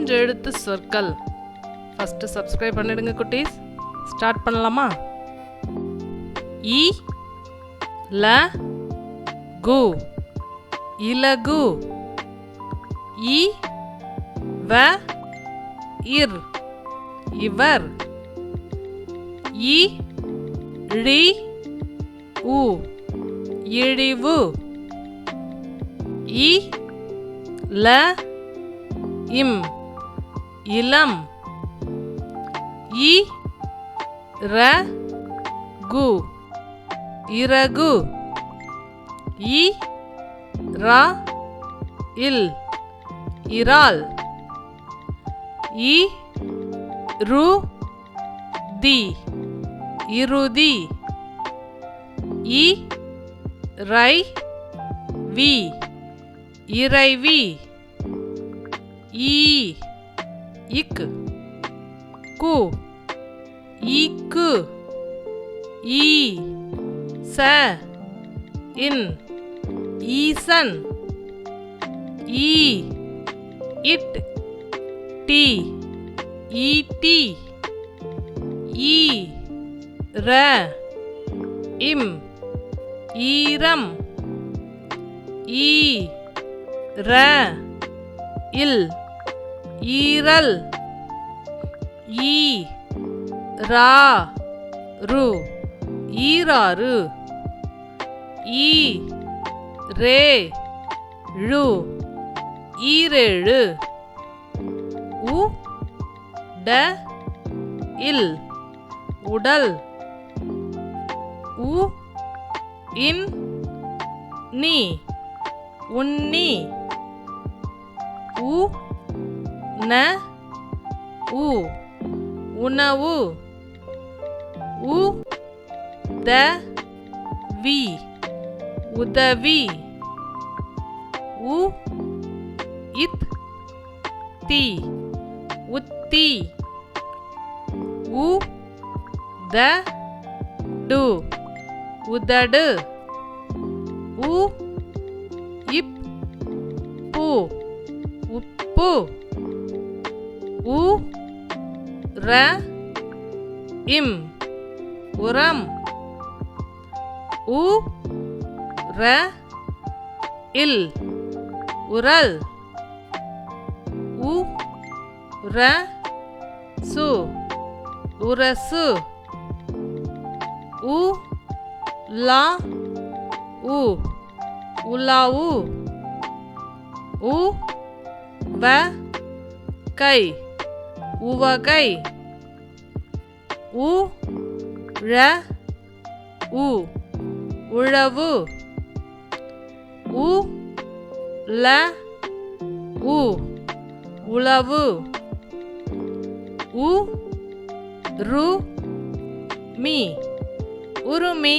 மூன்றெழுத்து சொற்கள். First subscribe பண்ணிடுங்க குட்டீஸ். ஸ்டார்ட் பண்ணலாமா? இ ல கு இலகு. இ வ இர் இவர். இ ழி உ இழிவு. இ ல இம் இளம். இ ர கு இறகு. இ ரா இல் இறால். இ ரு தி இறுதி. இ ரை வி இறைவி. ஈ இக் கு ஈக்கு. ஈ ச இன் ஈசன். ஈ இட் டி ஈட்டி. ஈ ர இம் ஈரம். ஈ ர இல் ஈரல். ஈ ரா ரு ஈராறு. ஈ ரே ழு ஈரேழு. உ ட இல் உடல். உ இன் நீ உன்னி. உ ந உ உணவு. உ த வி உதவி. உ இத் தி உத்தி. உ த டு உதடு. உ இப் பு உப்பு. உ ர இம் உரம். உ ர இல் உரல். உ ர சு உரசு. உ லா உ உலாவு. உ வ கை உவகை. உ ழ உ உழவு. உ ல உ உளவு. உ ரு மீ உருமி.